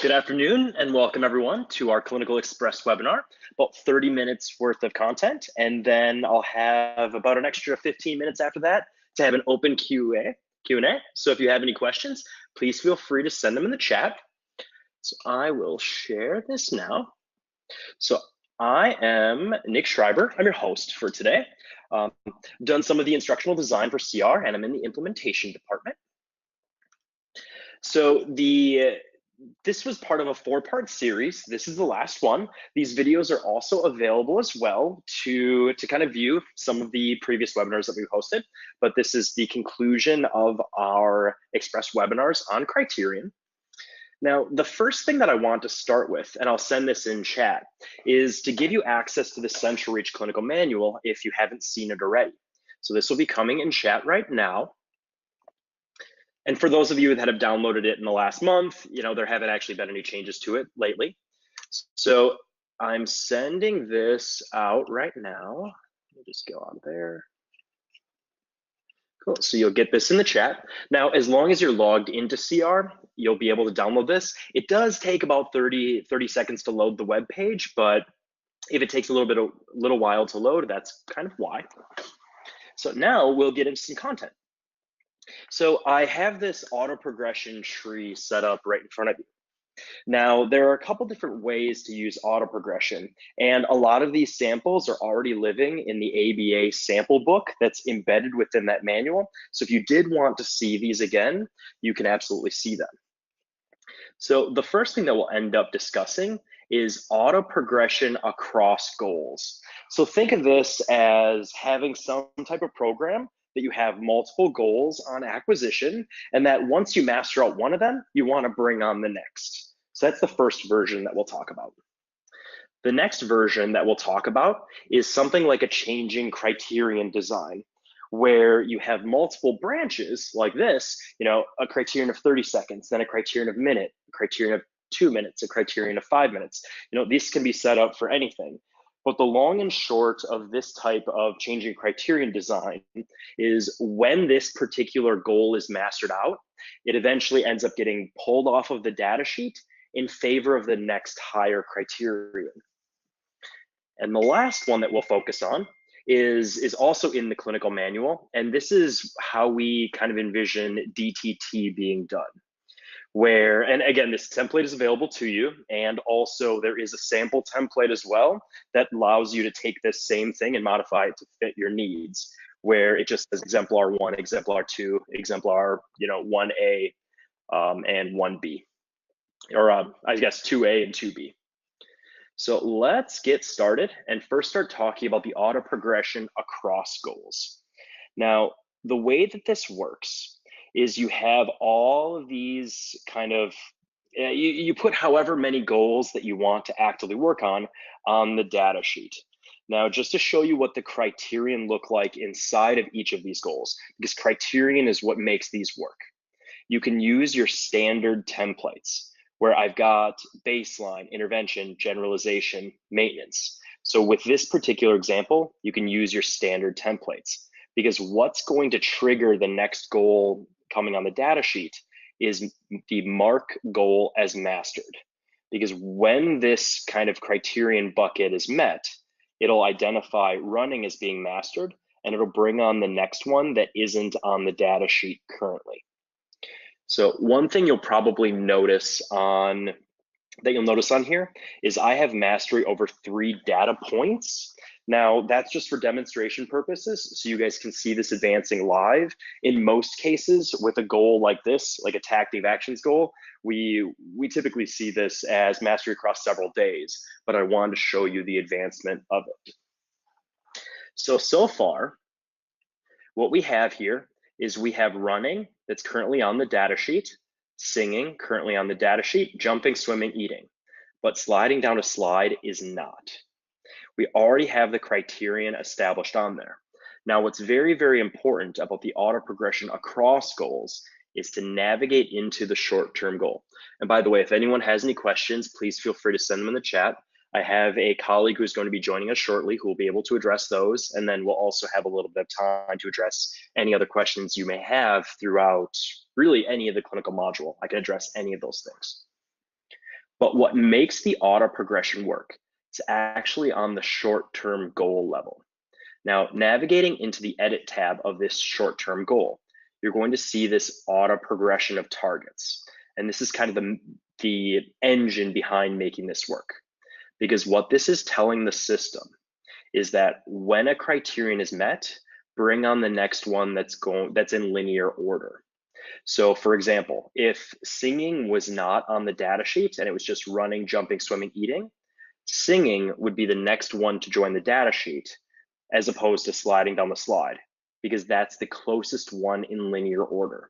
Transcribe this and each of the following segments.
Good afternoon and welcome everyone to our Clinical Express webinar, about 30 minutes worth of content. And then I'll have about an extra 15 minutes after that to have an open Q&A. So if you have any questions, please feel free to send them in the chat. So I will share this now. So I am Nick Schreiber. I'm your host for today. Done some of the instructional design for CR and I'm in the implementation department. So this was part of a 4-part series. This is the last one. These videos are also available as well to kind of view some of the previous webinars that we've hosted, but this is the conclusion of our Express webinars on Criterion. Now, the first thing that I want to start with, and I'll send this in chat, is to give you access to the CentralReach clinical manual if you haven't seen it already. So this will be coming in chat right now. And for those of you that have downloaded it in the last month, there haven't actually been any changes to it lately. So I'm sending this out right now. Let me just go on there. Cool, so you'll get this in the chat. Now, as long as you're logged into CR, you'll be able to download this. It does take about 30 seconds to load the web page, but if it takes a little while to load, that's kind of why. So now we'll get into some content. So I have this auto progression tree set up right in front of you. Now, there are a couple different ways to use auto progression, and a lot of these samples are already living in the ABA sample book that's embedded within that manual. So if you did want to see these again, you can absolutely see them. So the first thing that we'll end up discussing is auto progression across goals. So think of this as having some type of program that you have multiple goals on acquisition, and that once you master out one of them, you want to bring on the next. So that's the first version that we'll talk about. The next version that we'll talk about is something like a changing criterion design, where you have multiple branches like this, a criterion of 30 seconds, then a criterion of minute, a criterion of 2 minutes, a criterion of 5 minutes. These can be set up for anything. But the long and short of this type of changing criterion design is when this particular goal is mastered out, it eventually ends up getting pulled off of the data sheet in favor of the next higher criterion. And the last one that we'll focus on is also in the clinical manual. And this is how we kind of envision DTT being done. And again, this template is available to you. And also there is a sample template as well that allows you to take this same thing and modify it to fit your needs, where it just says exemplar 1, exemplar 2, exemplar 1A, and 1B, or I guess 2A and 2B. So let's get started and first start talking about the auto progression across goals. Now, the way that this works is you have all of these kind of, you put however many goals that you want to actively work on the data sheet. Now, just to show you what the criterion look like inside of each of these goals, because criterion is what makes these work. You can use your standard templates where I've got baseline, intervention, generalization, maintenance. So with this particular example, you can use your standard templates, because what's going to trigger the next goal coming on the data sheet is the mark goal as mastered. Because when this kind of criterion bucket is met, it'll identify running as being mastered, and it'll bring on the next one that isn't on the data sheet currently. So one thing you'll probably notice on here is I have mastery over 3 data points. Now that's just for demonstration purposes, so you guys can see this advancing live. In most cases with a goal like this, like a tactic actions goal, we typically see this as mastery across several days, but I wanted to show you the advancement of it. So far, what we have here is we have running that's currently on the data sheet, singing currently on the data sheet, jumping, swimming, eating, but sliding down a slide is not. We already have the criterion established on there. Now, what's very, very important about the auto progression across goals is to navigate into the short-term goal. And by the way, if anyone has any questions, please feel free to send them in the chat. I have a colleague who's going to be joining us shortly who will be able to address those. And then we'll also have a little bit of time to address any other questions you may have throughout really any of the clinical module. I can address any of those things. But what makes the auto progression work is actually on the short-term goal level. Now, navigating into the edit tab of this short-term goal, you're going to see this auto progression of targets. And this is kind of the engine behind making this work. Because what this is telling the system is that when a criterion is met, bring on the next one that's in linear order. So for example, if singing was not on the data sheet and it was just running, jumping, swimming, eating, singing would be the next one to join the data sheet as opposed to sliding down the slide, because that's the closest one in linear order.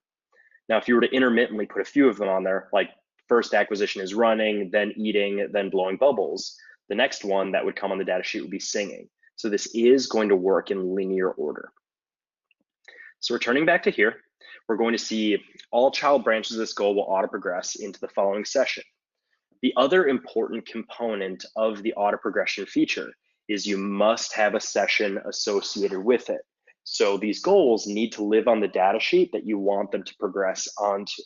Now, if you were to intermittently put a few of them on there, like first acquisition is running, then eating, then blowing bubbles, the next one that would come on the data sheet would be singing. So this is going to work in linear order. So returning back to here, we're going to see all child branches of this goal will auto progress into the following session. The other important component of the auto progression feature is you must have a session associated with it. So these goals need to live on the data sheet that you want them to progress onto.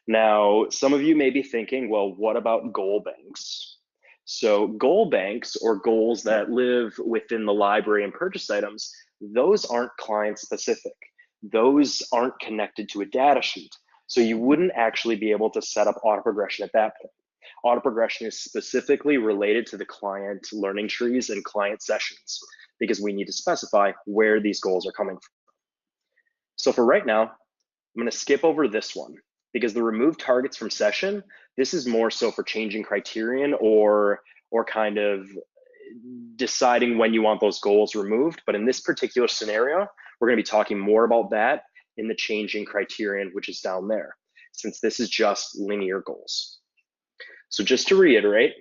Now, some of you may be thinking, well, what about goal banks? So goal banks, or goals that live within the library and purchase items, those aren't client specific. Those aren't connected to a data sheet. So you wouldn't actually be able to set up auto progression at that point. Auto progression is specifically related to the client learning trees and client sessions, because we need to specify where these goals are coming from. So for right now, I'm going to skip over this one, because the remove targets from session, this is more so for changing criterion or kind of deciding when you want those goals removed. But in this particular scenario, we're going to be talking more about that in the changing criterion, which is down there, since this is just linear goals. So just to reiterate,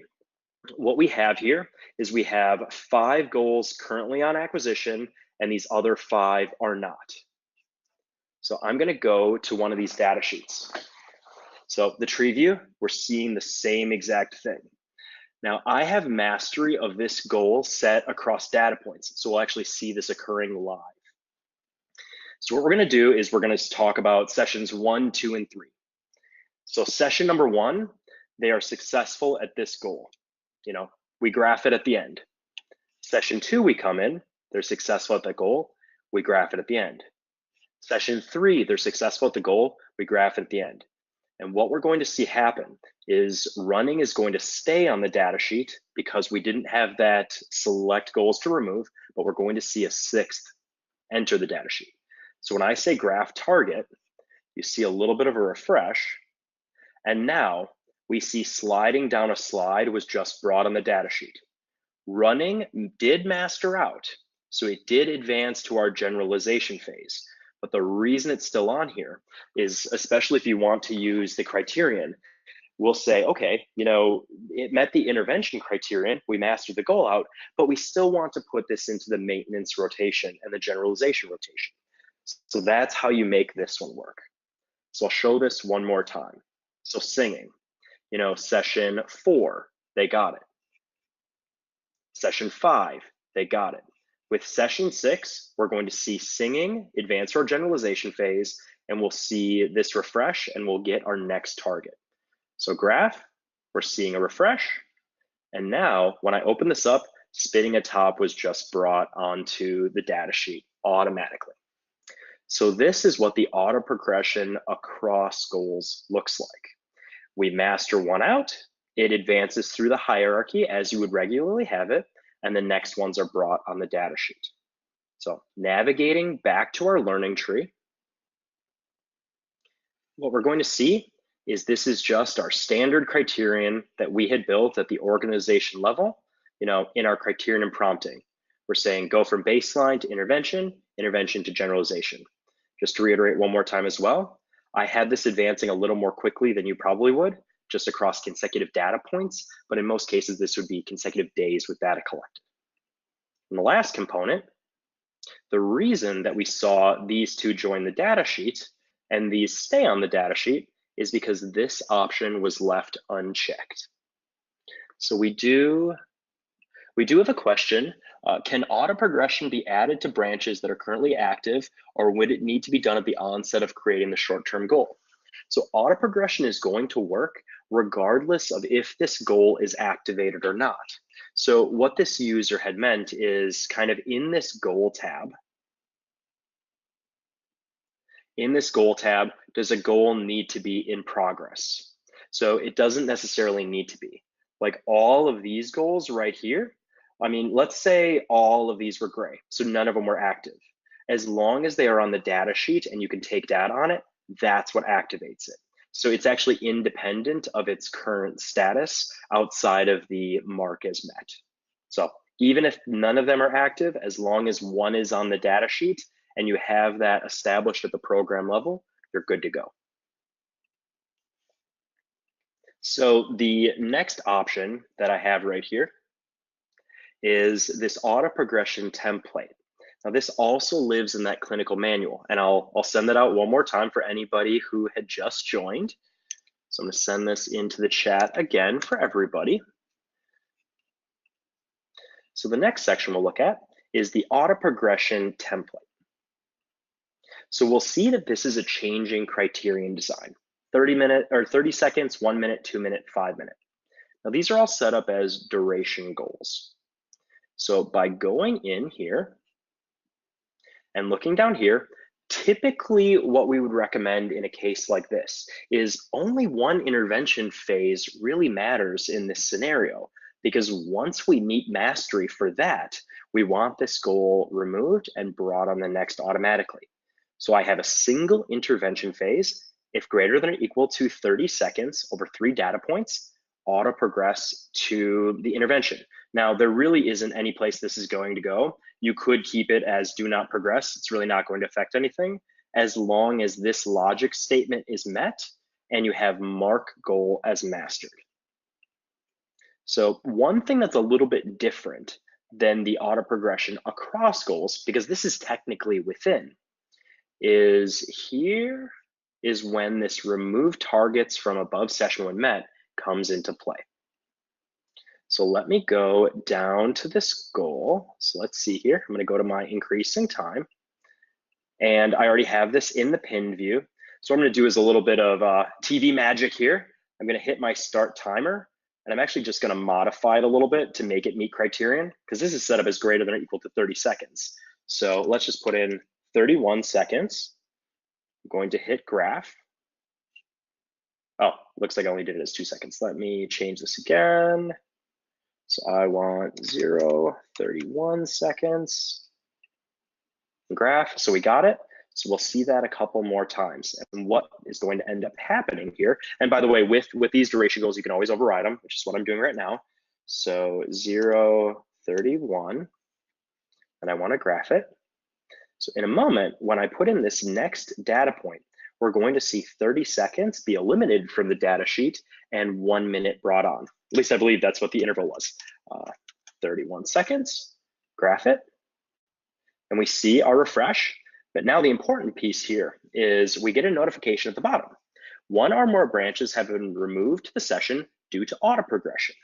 what we have here is we have 5 goals currently on acquisition, and these other 5 are not. So I'm going to go to one of these data sheets. So the tree view, we're seeing the same exact thing. Now I have mastery of this goal set across data points, so we'll actually see this occurring live. So what we're going to do is we're going to talk about sessions 1, 2, and 3. So session number 1, they are successful at this goal. We graph it at the end. Session 2, we come in, they're successful at the goal, we graph it at the end. Session 3, they're successful at the goal, we graph it at the end. And what we're going to see happen is running is going to stay on the data sheet because we didn't have that select goals to remove, but we're going to see a 6th enter the data sheet. So when I say graph target, you see a little bit of a refresh. And now we see sliding down a slide was just brought on the data sheet. Running did master out, so it did advance to our generalization phase. But the reason it's still on here is, especially if you want to use the criterion, we'll say, okay, it met the intervention criterion, we mastered the goal out, but we still want to put this into the maintenance rotation and the generalization rotation. So that's how you make this one work. So I'll show this one more time. So singing, session 4, they got it. Session 5, they got it. With session 6, we're going to see singing advance to our generalization phase, and we'll see this refresh, and we'll get our next target. So graph, we're seeing a refresh. And now when I open this up, spinning atop was just brought onto the data sheet automatically. So this is what the auto progression across goals looks like. We master one out, it advances through the hierarchy as you would regularly have it, and the next ones are brought on the data sheet. So navigating back to our learning tree, what we're going to see is this is just our standard criterion that we had built at the organization level, in our criterion and prompting. We're saying go from baseline to intervention, intervention to generalization. Just to reiterate one more time as well, I had this advancing a little more quickly than you probably would, just across consecutive data points, but in most cases, this would be consecutive days with data collected. And the last component, the reason that we saw these 2 join the data sheet and these stay on the data sheet is because this option was left unchecked. So we do have a question. Can auto progression be added to branches that are currently active, or would it need to be done at the onset of creating the short-term goal? So auto progression is going to work regardless of if this goal is activated or not. So what this user had meant is kind of in this goal tab, does a goal need to be in progress? So it doesn't necessarily need to be. Like all of these goals right here, I mean, let's say all of these were gray, so none of them were active. As long as they are on the data sheet and you can take data on it, that's what activates it. So it's actually independent of its current status outside of the mark as met. So even if none of them are active, as long as one is on the data sheet and you have that established at the program level, you're good to go. So the next option that I have right here is this auto progression template. Now this also lives in that clinical manual, and I'll send that out one more time for anybody who had just joined. So I'm gonna send this into the chat again for everybody. So the next section we'll look at is the auto progression template. So we'll see that this is a changing criterion design, 30 seconds, 1 minute, 2 minute, 5 minute. Now these are all set up as duration goals. So by going in here and looking down here, typically what we would recommend in a case like this is only one intervention phase really matters in this scenario, because once we meet mastery for that, we want this goal removed and brought on the next automatically. So I have a single intervention phase. If greater than or equal to 30 seconds over 3 data points, auto progress to the intervention. Now, there really isn't any place this is going to go. You could keep it as do not progress. It's really not going to affect anything as long as this logic statement is met and you have mark goal as mastered. So one thing that's a little bit different than the auto progression across goals, because this is technically within, is here is when this remove targets from above session when met comes into play. So let me go down to this goal. So let's see here. I'm going to go to my increasing time. And I already have this in the pinned view. So what I'm going to do is a little bit of TV magic here. I'm going to hit my start timer. And I'm actually just going to modify it a little bit to make it meet criterion, because this is set up as greater than or equal to 30 seconds. So let's just put in 31 seconds. I'm going to hit graph. Oh, looks like I only did it as 2 seconds. Let me change this again. So I want 31 seconds. Graph, so we got it. So we'll see that a couple more times. And what is going to end up happening here, and by the way, with these duration goals, you can always override them, which is what I'm doing right now. So 31, and I want to graph it. So in a moment, when I put in this next data point, we're going to see 30 seconds be eliminated from the data sheet and 1 minute brought on. At least I believe that's what the interval was. 31 seconds, graph it, and we see our refresh. But now the important piece here is we get a notification at the bottom. 1 or more branches have been removed to the session due to auto progression.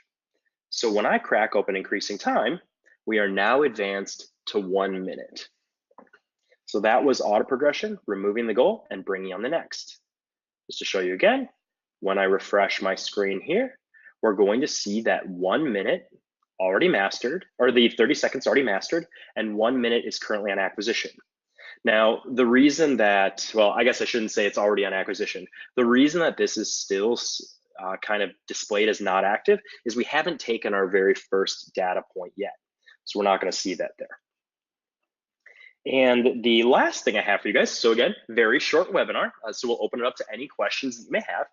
So when I crack open increasing time, we are now advanced to 1 minute. So that was auto progression, removing the goal and bringing on the next. Just to show you again, when I refresh my screen here, we're going to see that 1 minute already mastered, or the 30 seconds already mastered, and 1 minute is currently on acquisition. Now, the reason that, well, I guess I shouldn't say it's already on acquisition. The reason that this is still kind of displayed as not active is we haven't taken our very first data point yet. So we're not going to see that there. And the last thing I have for you guys, so again, very short webinar, so we'll open it up to any questions that you may have,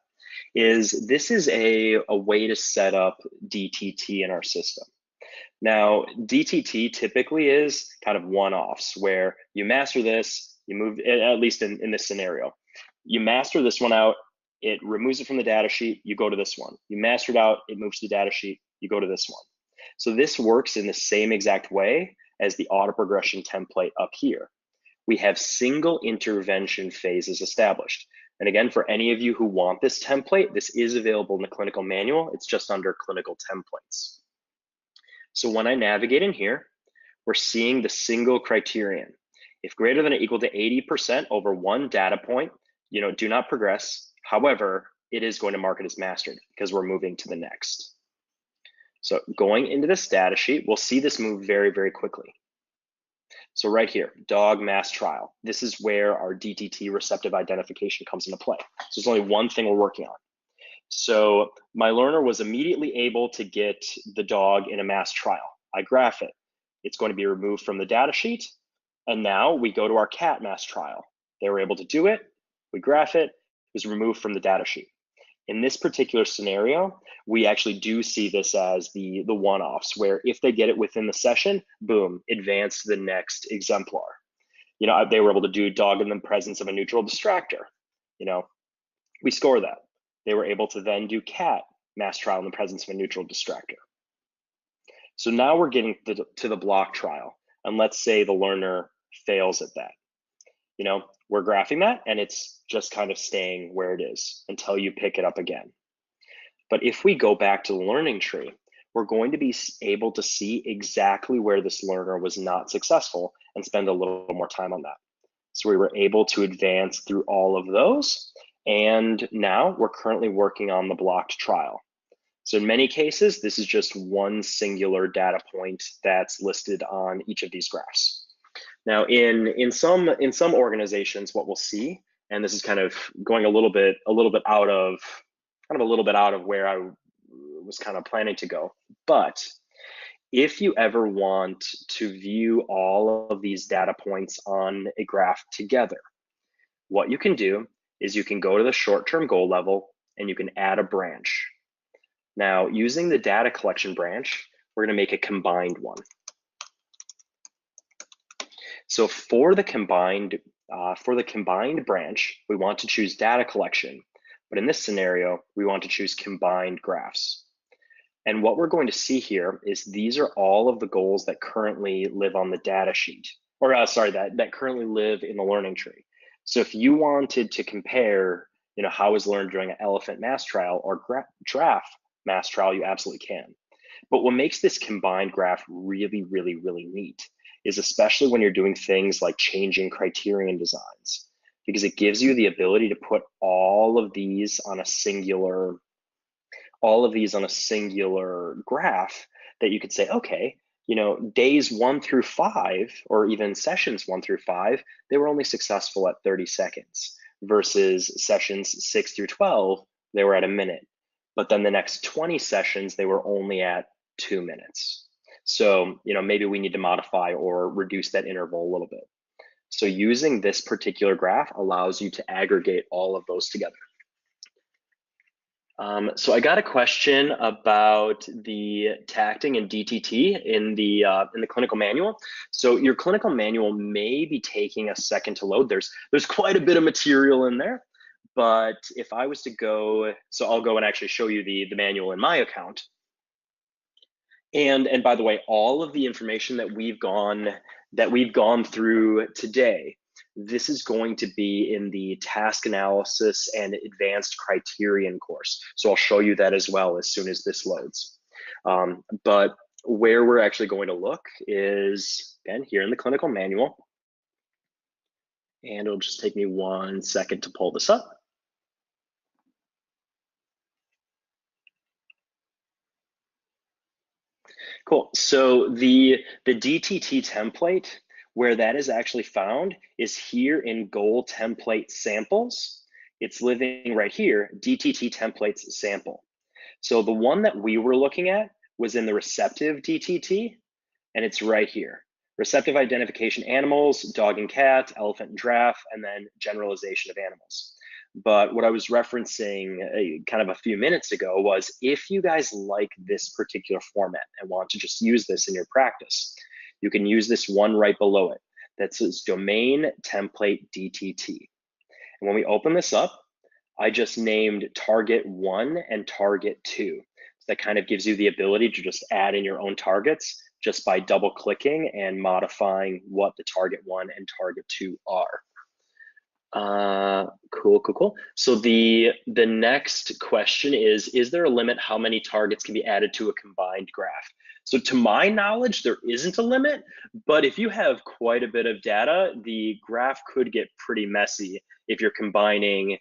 is this is a way to set up DTT in our system. Now, DTT typically is kind of one-offs where you master this, you move, at least in this scenario, you master this one out, it removes it from the data sheet, you go to this one. You master it out, it moves to the data sheet, you go to this one. So this works in the same exact way as the auto progression template up here. We have single intervention phases established. And again, for any of you who want this template, this is available in the clinical manual. It's just under clinical templates. So when I navigate in here, we're seeing the single criterion. If greater than or equal to 80% over 1 data point, do not progress. However, it is going to mark it as mastered because we're moving to the next. So going into this data sheet, we'll see this move very, very quickly. So right here, dog mass trial. This is where our DTT receptive identification comes into play. So there's only one thing we're working on. So my learner was immediately able to get the dog in a mass trial. I graph it. It's going to be removed from the data sheet. And now we go to our cat mass trial. They were able to do it. We graph it. It was removed from the data sheet. In this particular scenario, we actually do see this as the one-offs, where if they get it within the session, boom, advance to the next exemplar. You know, they were able to do dog in the presence of a neutral distractor. You know, we score that. They were able to then do cat mass trial in the presence of a neutral distractor. So now we're getting to the block trial, and let's say the learner fails at that. You know, we're graphing that and it's just kind of staying where it is until you pick it up again. But if we go back to the learning tree, we're going to be able to see exactly where this learner was not successful and spend a little more time on that. So we were able to advance through all of those. And now we're currently working on the blocked trial. So in many cases, this is just one singular data point that's listed on each of these graphs. Now, in some organizations, what we'll see, and this is kind of going a little bit out of where I was kind of planning to go, but if you ever want to view all of these data points on a graph together, what you can do is you can go to the short-term goal level and you can add a branch. Now, using the data collection branch, we're going to make a combined one. So for the combined branch, we want to choose data collection, but in this scenario, we want to choose combined graphs. And what we're going to see here is these are all of the goals that currently live on the data sheet, or that currently live in the learning tree. So if you wanted to compare, you know, how is learned during an elephant mass trial or giraffe mass trial, you absolutely can. But what makes this combined graph really, really, really neat is especially when you're doing things like changing criterion designs, because it gives you the ability to put all of these on a singular graph that you could say, okay, you know, days 1 through 5, or even sessions 1 through 5, they were only successful at 30 seconds versus sessions 6 through 12, they were at a minute. But then the next 20 sessions, they were only at 2 minutes. So, you know, maybe we need to modify or reduce that interval a little bit. So using this particular graph allows you to aggregate all of those together. So I got a question about the tacting and DTT in the clinical manual. So your clinical manual may be taking a second to load. There's quite a bit of material in there, but if I was to go, so I'll go and actually show you the manual in my account. And by the way, all of the information that we've gone through today, this is going to be in the task analysis and advanced criterion course. So I'll show you that as well as soon as this loads. But where we're actually going to look is, again, here in the clinical manual. And it'll just take me 1 second to pull this up. Cool. So the DTT template, where that is actually found is here in goal template samples. It's living right here, DTT templates sample. So the one that we were looking at was in the receptive DTT, and it's right here. Receptive identification animals, dog and cat, elephant and giraffe, and then generalization of animals. But what I was referencing kind of a few minutes ago was if you guys like this particular format and want to just use this in your practice, you can use this one right below it that says domain template DTT. And when we open this up, I just named target 1 and target 2. So that kind of gives you the ability to just add in your own targets just by double clicking and modifying what the target 1 and target 2 are. Cool. So the next question is there a limit how many targets can be added to a combined graph? So to my knowledge, there isn't a limit, but if you have quite a bit of data, the graph could get pretty messy if you're combining,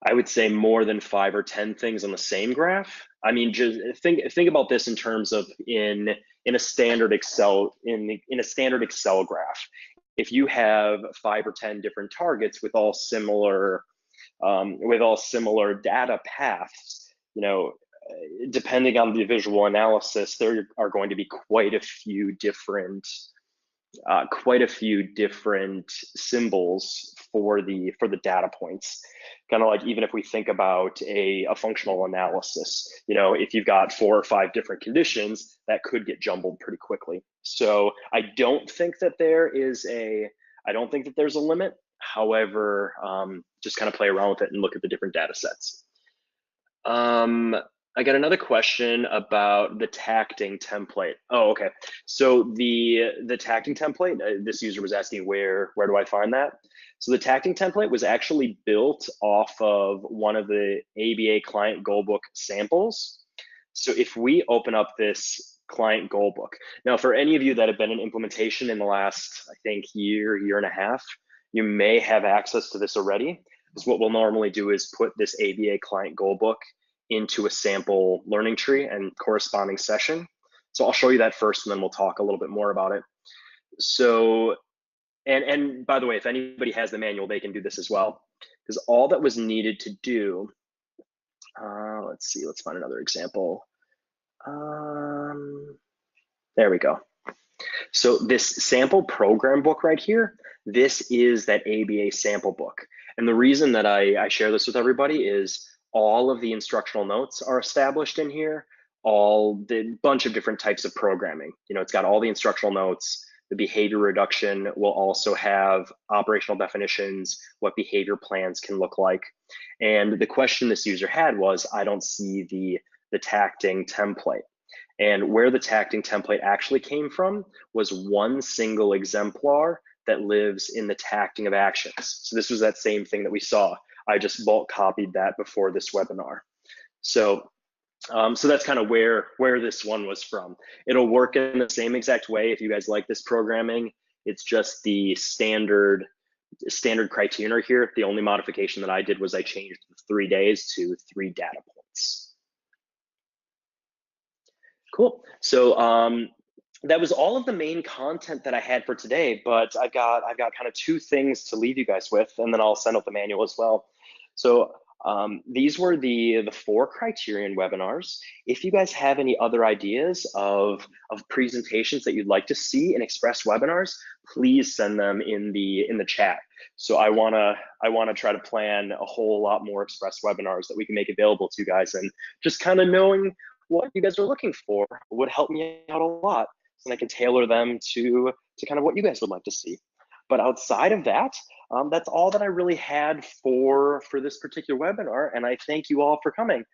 I would say more than 5 or 10 things on the same graph. I mean, just think about this in terms of in a standard Excel in a standard Excel graph. If you have 5 or 10 different targets with all similar data paths, you know, depending on the visual analysis, there are going to be quite a few different symbols for the data points. Kind of like, even if we think about a functional analysis, you know, if you've got 4 or 5 different conditions, that could get jumbled pretty quickly. So I don't think that there's a limit. However, just kind of play around with it and look at the different data sets. I got another question about the tacting template. Oh, okay. So the tacting template, this user was asking where do I find that? So the tacting template was actually built off of one of the ABA client goalbook samples. So if we open up this client goalbook, now for any of you that have been in implementation in the last, I think, year and a half, you may have access to this already. Because what we'll normally do is put this ABA client goalbook into a sample learning tree and corresponding session. So I'll show you that first, and then we'll talk a little bit more about it. So, and by the way, if anybody has the manual, they can do this as well. Because all that was needed to do, let's see, let's find another example. There we go. So this sample program book right here, this is that ABA sample book. And the reason that I share this with everybody is all of the instructional notes are established in here, all the bunch of different types of programming. You know, it's got all the instructional notes. The behavior reduction will also have operational definitions, what behavior plans can look like. And the question this user had was, I don't see the tacting template. And where the tacting template actually came from was one single exemplar that lives in the tacting of actions. So this was that same thing that we saw. I just bulk copied that before this webinar. So, so that's kind of where this one was from. It'll work in the same exact way if you guys like this programming. It's just the standard Criterion here. The only modification that I did was I changed the 3 days to 3 data points. Cool. So that was all of the main content that I had for today, but I've got kind of 2 things to leave you guys with, and then I'll send out the manual as well. So these were the 4 Criterion webinars. If you guys have any other ideas of presentations that you'd like to see in Express webinars, please send them in the chat. So I wanna try to plan a whole lot more Express webinars that we can make available to you guys, and just kind of knowing what you guys are looking for would help me out a lot, and I can tailor them to kind of what you guys would like to see. But outside of that, that's all that I really had for this particular webinar, and I thank you all for coming.